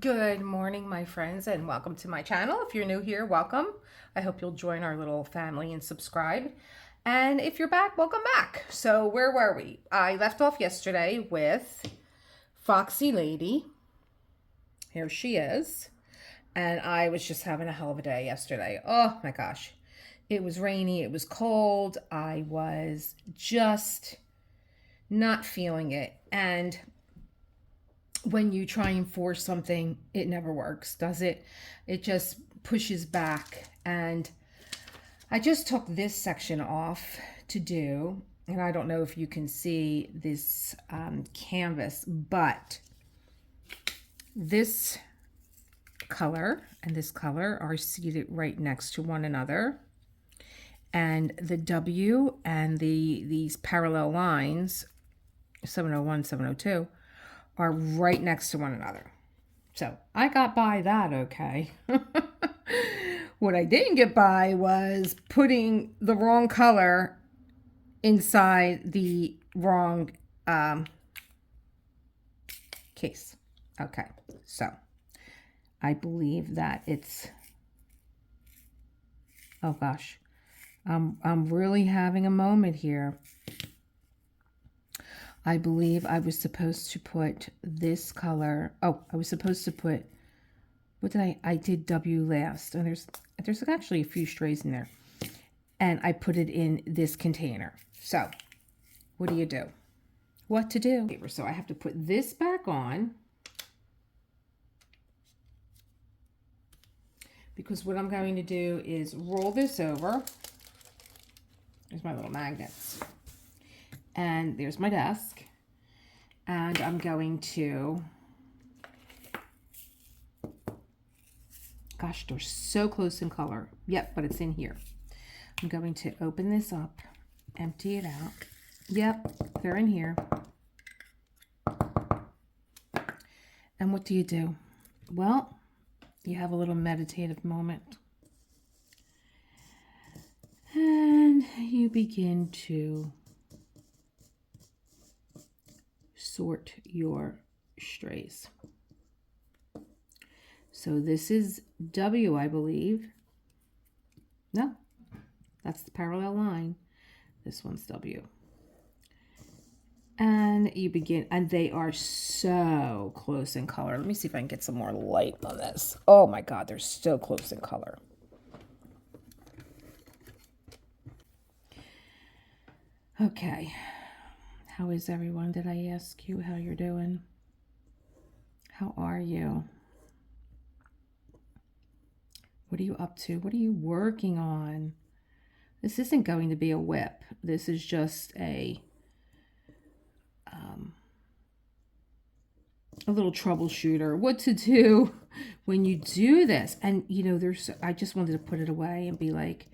Good morning, my friends, and welcome to my channel. If you're new here, welcome. I hope you'll join our little family and subscribe. And if you're back, welcome back. So where were we? I left off yesterday with Foxy Lady. Here she is. And I was just having a hell of a day yesterday. Oh my gosh. It was rainy. It was cold. I was just not feeling it. And when you try and force something, it never works, does it? It just pushes back. And I just took this section off to do, and I don't know if you can see this canvas, but this color and this color are seated right next to one another. And the W and these parallel lines, 701, 702, are right next to one another. So I got by that okay. What I didn't get by was putting the wrong color inside the wrong case. Okay, so I believe that it's, oh gosh, I'm really having a moment here. I believe I was supposed to put this color. Oh, I was supposed to put, what did I did W last. And there's actually a few strays in there. And I put it in this container. So, what do you do? What to do? So I have to put this back on. Because what I'm going to do is roll this over. There's my little magnets. And there's my desk. And I'm going to, gosh, they're so close in color. Yep, but it's in here. I'm going to open this up, empty it out. Yep, they're in here. And what do? Well, you have a little meditative moment. And you begin to sort your strays. So this is W, I believe. No, that's the parallel line. This one's W. And you begin, and they are so close in color. Let me see if I can get some more light on this. Oh my God, they're so close in color. Okay. How is everyone? Did I ask you how you're doing? How are you? What are you up to? What are you working on? This isn't going to be a whip. This is just a little troubleshooter. What to do when you do this. And, you know, I just wanted to put it away and be like,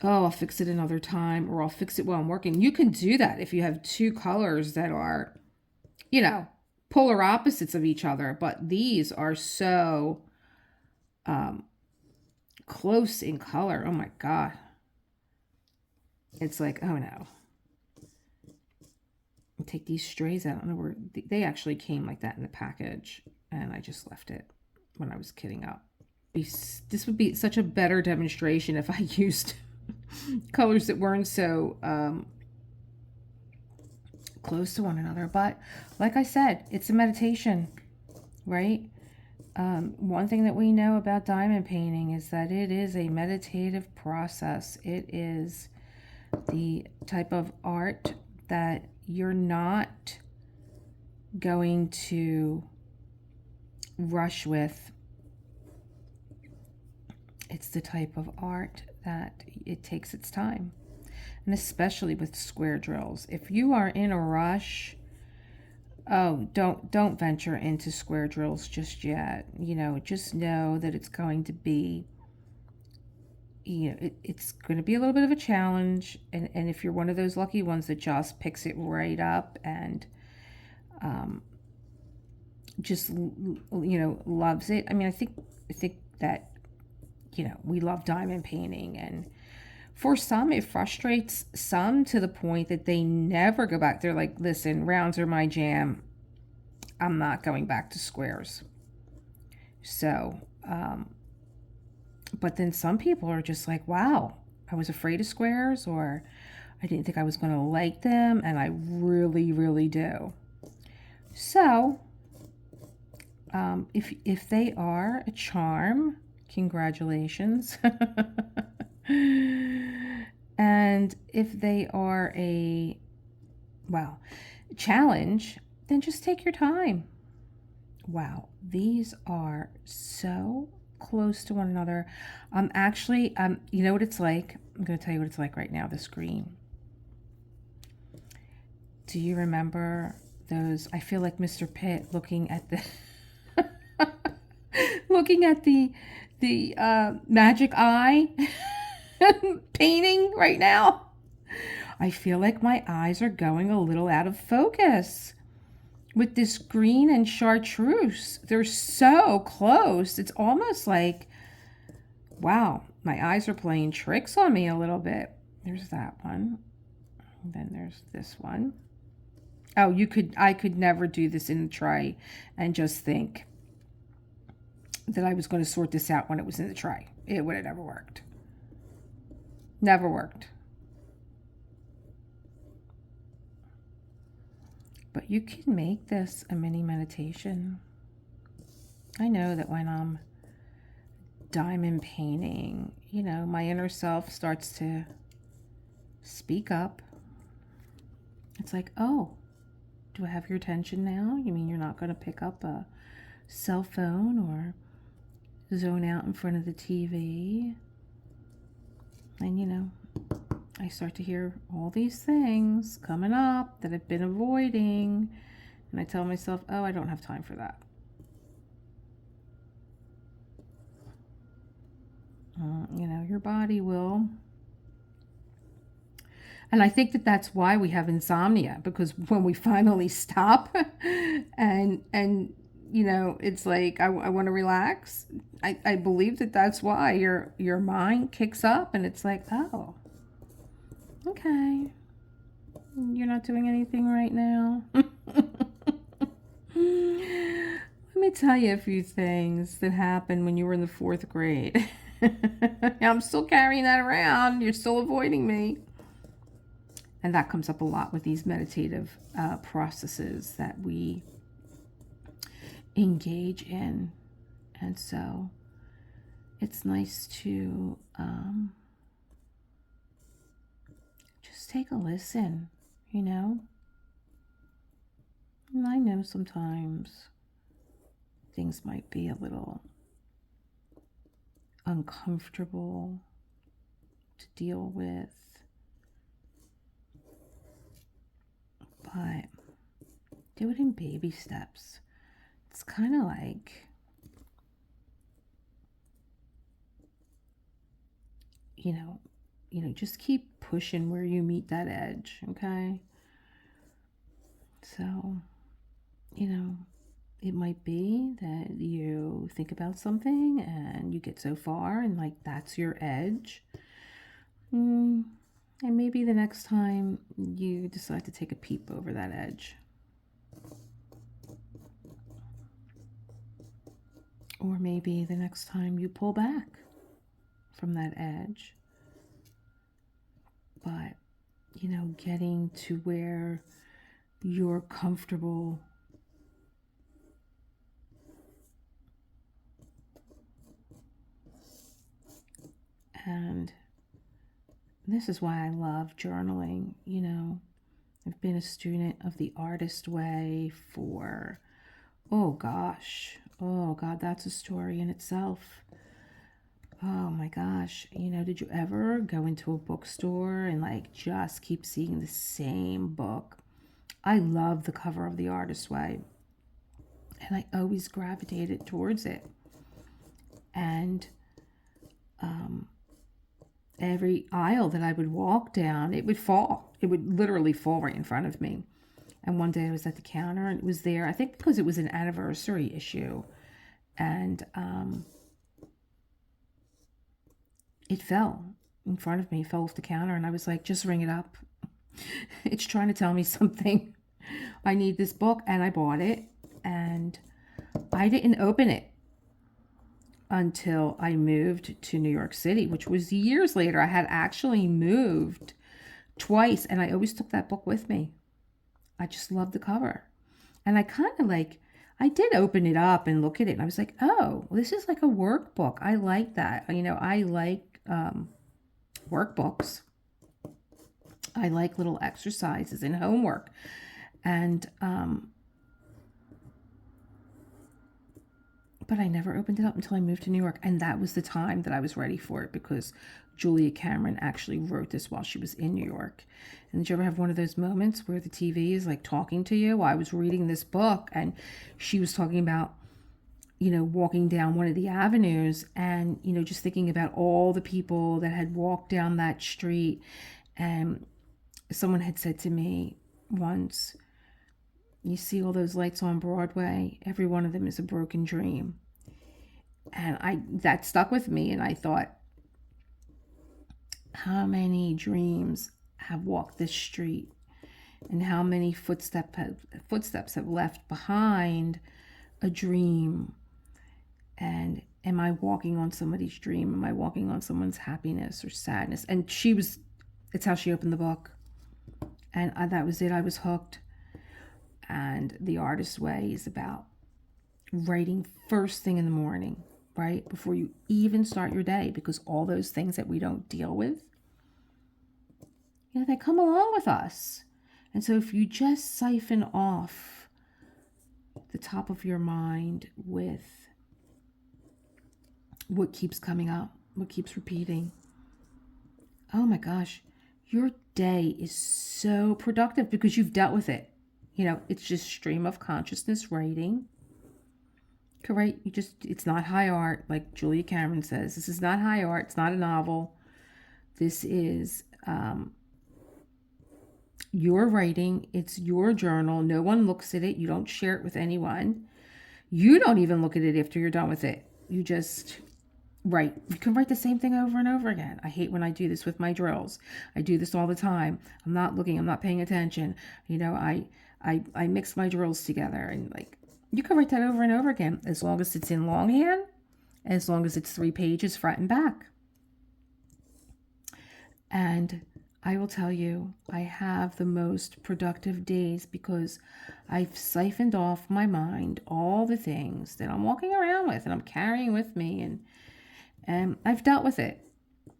oh, I'll fix it another time, or I'll fix it while I'm working. You can do that if you have two colors that are, you know, polar opposites of each other. But these are so close in color. Oh my God. It's like, oh no. I'll take these strays out. I don't know where they actually came like that in the package, and I just left it when I was kitting up. This would be such a better demonstration if I used colors that weren't so close to one another. But like I said, it's a meditation, right? One thing that we know about diamond painting is that it is a meditative process. It is the type of art that you're not going to rush with. It's the type of art that it takes its time. And especially with square drills. If you are in a rush, oh, don't venture into square drills just yet. You know, just know that it's going to be, you know, it's going to be a little bit of a challenge. And if you're one of those lucky ones that just picks it right up and just, you know, loves it. I mean, I think that, you know, we love diamond painting, and for some it frustrates some to the point that they never go back. They're like, listen, rounds are my jam. I'm not going back to squares. So, but then some people are just like, wow, I was afraid of squares, or I didn't think I was going to like them, and I really, really do. So, if they are a charm, congratulations. And if they are a, well, challenge, then just take your time. Wow, these are so close to one another. Actually, you know what it's like? I'm going to tell you what it's like right now, the screen. Do you remember those? I feel like Mr. Pitt looking at the looking at the magic eye painting right now. I feel like my eyes are going a little out of focus with this green and chartreuse. They're so close. It's almost like, wow, my eyes are playing tricks on me a little bit. There's that one. And then there's this one. Oh, I could never do this in the tray and just think that I was going to sort this out when it was in the tray. It would have never worked. Never worked. But you can make this a mini meditation. I know that when I'm diamond painting, you know, my inner self starts to speak up. It's like, oh, do I have your attention now? You mean you're not going to pick up a cell phone or zone out in front of the TV? And, you know, I start to hear all these things coming up that I've been avoiding. And I tell myself, oh, I don't have time for that. You know, your body will. And I think that that's why we have insomnia, because when we finally stop and you know, it's like, I want to relax. I believe that that's why your mind kicks up and it's like, oh, okay, you're not doing anything right now. Let me tell you a few things that happened when you were in the 4th grade. I'm still carrying that around. You're still avoiding me. And that comes up a lot with these meditative processes that we engage in. And so it's nice to just take a listen, you know? And I know sometimes things might be a little uncomfortable to deal with, but do it in baby steps. It's kind of like, you know, just keep pushing where you meet that edge, okay? So, you know, it might be that you think about something and you get so far and like that's your edge. And maybe the next time you decide to take a peep over that edge. Or maybe the next time you pull back from that edge. But, you know, getting to where you're comfortable and this is why I love journaling. You know, I've been a student of the artist way for, oh God, that's a story in itself. Oh my gosh, you know, did you ever go into a bookstore and like just keep seeing the same book? I love the cover of The Artist Way, and I always gravitated towards it. And every aisle that I would walk down, it would fall. It would literally fall right in front of me. And one day I was at the counter and it was there, I think because it was an anniversary issue. And it fell in front of me, fell off the counter. And I was like, just ring it up. It's trying to tell me something. I need this book. And I bought it. And I didn't open it. until I moved to New York City, which was years later. I had actually moved twice, and I always took that book with me. I just loved the cover. And I kind of like, I did open it up and look at it, and I was like, oh, this is like a workbook. I like that. You know, I like workbooks. I like little exercises and homework. And, but I never opened it up until I moved to New York. And that was the time that I was ready for it, because Julia Cameron actually wrote this while she was in New York. And did you ever have one of those moments where the TV is like talking to you? Well, I was reading this book and she was talking about, you know, walking down one of the avenues and, you know, just thinking about all the people that had walked down that street. And someone had said to me once, you see all those lights on Broadway, every one of them is a broken dream. And that stuck with me, and I thought, how many dreams have walked this street, and how many footsteps have left behind a dream? And am I walking on somebody's dream? Am I walking on someone's happiness or sadness? And it's how she opened the book. And that was it. I was hooked. And The Artist's Way is about writing first thing in the morning, right? Before you even start your day, because all those things that we don't deal with, you know, they come along with us. And so if you just siphon off the top of your mind with what keeps coming up, what keeps repeating, oh my gosh, your day is so productive because you've dealt with it. You know, it's just stream of consciousness writing. Correct? It's not high art, like Julia Cameron says. This is not high art. It's not a novel. This is your writing. It's your journal. No one looks at it. You don't share it with anyone. You don't even look at it after you're done with it. You just write. You can write the same thing over and over again. I hate when I do this with my drills. I do this all the time. I'm not looking. I'm not paying attention. You know, I mix my drills together, and like, you can write that over and over again, as long as it's in longhand, as long as it's 3 pages front and back. And I will tell you, I have the most productive days because I've siphoned off my mind all the things that I'm walking around with and I'm carrying with me, and I've dealt with it.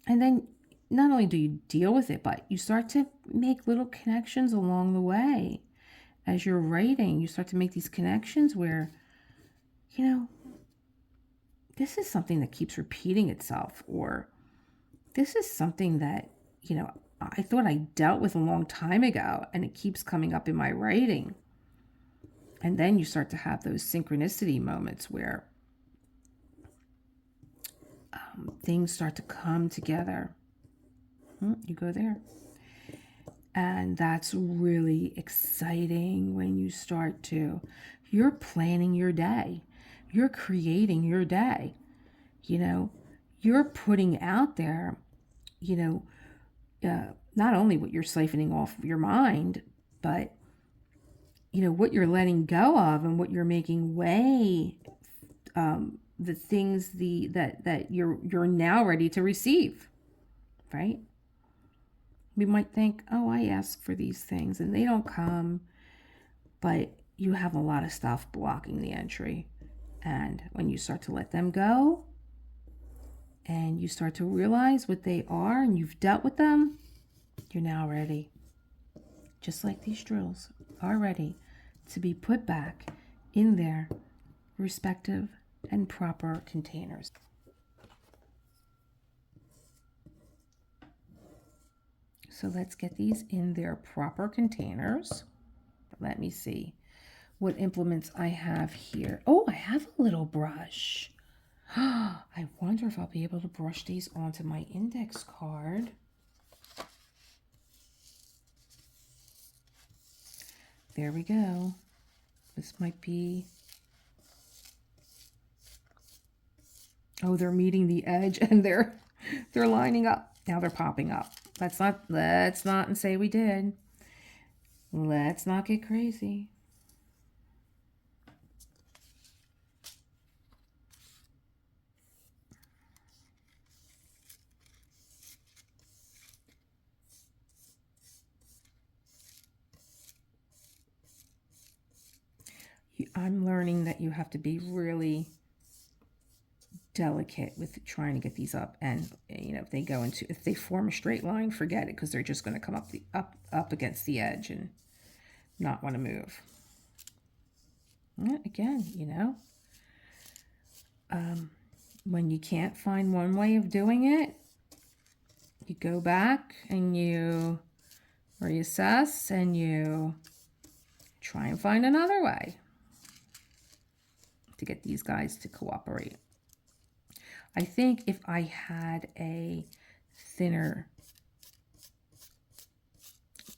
And then not only do you deal with it, but you start to make little connections along the way. As you're writing, you start to make these connections where, you know, this is something that keeps repeating itself, or this is something that, you know, I thought I dealt with a long time ago and it keeps coming up in my writing. And then you start to have those synchronicity moments where things start to come together. You go there. And that's really exciting when you start to, you're planning your day. You're creating your day. You know, you're putting out there, you know, not only what you're siphoning off your mind, but, you know, what you're letting go of and what you're making way, the things that you're now ready to receive, right? We might think, oh, I ask for these things and they don't come, but you have a lot of stuff blocking the entry. And when you start to let them go and you start to realize what they are and you've dealt with them, you're now ready. Just like these drills are ready to be put back in their respective and proper containers. So let's get these in their proper containers. Let me see what implements I have here. Oh, I have a little brush. I wonder if I'll be able to brush these onto my index card. There we go. This might be... Oh, they're meeting the edge and they're lining up. Now they're popping up. Let's not and say we did. Let's not get crazy. I'm learning that you have to be really delicate with trying to get these up, and if they form a straight line, forget it, because they're just going to come up against the edge and not want to move. Again, when you can't find one way of doing it, you go back and you reassess and you try and find another way to get these guys to cooperate. I think if I had a thinner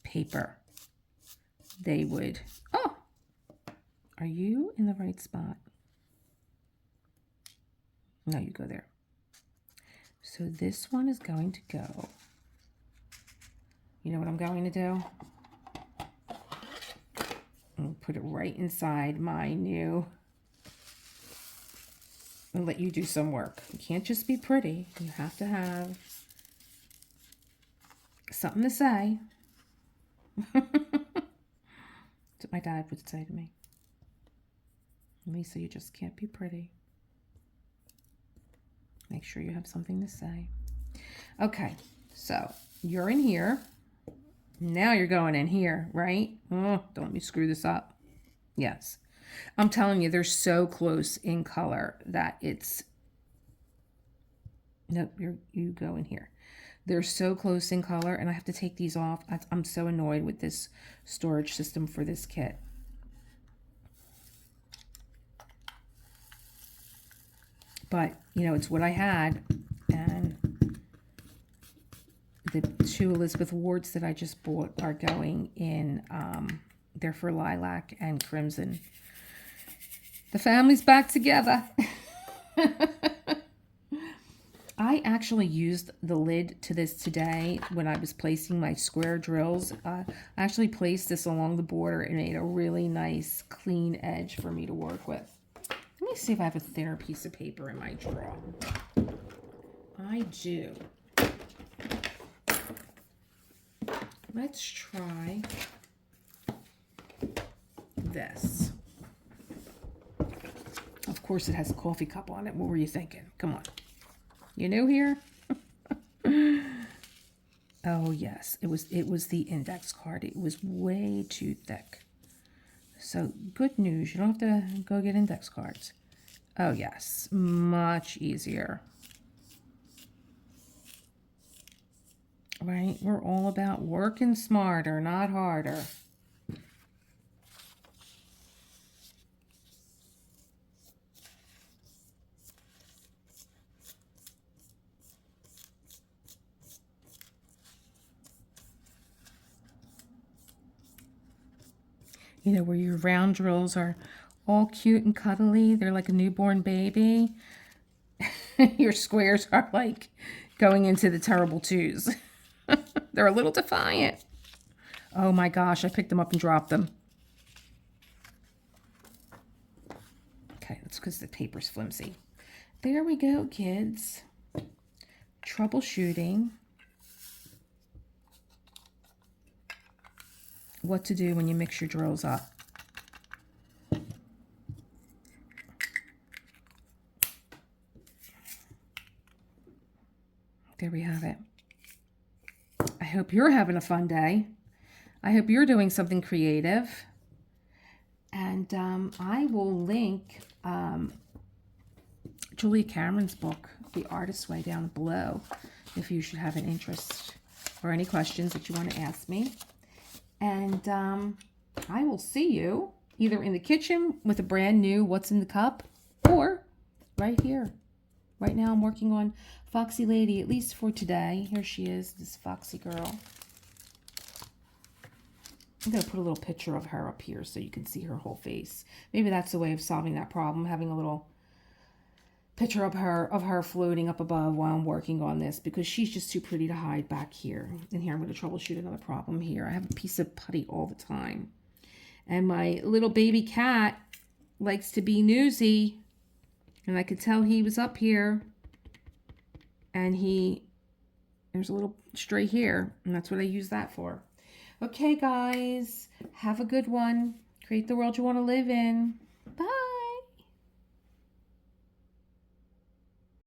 paper, they would... Oh, are you in the right spot? No, you go there. So this one is going to go. You know what I'm going to do? I'm put it right inside my new... And let you do some work. You can't just be pretty. You have to have something to say. That's what my dad would say to me. Lisa, you just can't be pretty. Make sure you have something to say. Okay, so you're in here. Now you're going in here, right? Oh, don't let me screw this up. Yes. I'm telling you, they're so close in color that it's... Nope, you go in here. They're so close in color, and I have to take these off. I'm so annoyed with this storage system for this kit. But, it's what I had, and the 2 Elizabeth Wards that I just bought are going in, they're for lilac and crimson. The family's back together. I actually used the lid to this today when I was placing my square drills. I actually placed this along the border and made a really nice clean edge for me to work with. Let me see if I have a thinner piece of paper in my drawer. I do. Let's try this. Of course, it has a coffee cup on it. What were you thinking? Come on. You new here? Oh, yes. It was the index card. It was way too thick. So, good news. You don't have to go get index cards. Oh, yes. Much easier. Right? We're all about working smarter, not harder. Where your round drills are all cute and cuddly. They're like a newborn baby. Your squares are like going into the terrible 2s. They're a little defiant. Oh my gosh, I picked them up and dropped them. Okay, that's because the paper's flimsy. There we go, kids. Troubleshooting. What to do when you mix your drills up. There we have it. I hope you're having a fun day. I hope you're doing something creative. And I will link Julia Cameron's book, The Artist's Way, down below if you should have an interest or any questions that you want to ask me. And I will see you either in the kitchen with a brand new What's in the Cup, or right here. Right now I'm working on Foxy Lady, at least for today. Here she is, this foxy girl. I'm going to put a little picture of her up here so you can see her whole face. Maybe that's a way of solving that problem, having a little picture of her floating up above while I'm working on this, because she's just too pretty to hide back here. And here I'm going to troubleshoot another problem here. I have a piece of putty all the time. And my little baby cat likes to be newsy. And I could tell he was up here. And there's a little stray hair. And that's what I use that for. Okay, guys. Have a good one. Create the world you want to live in.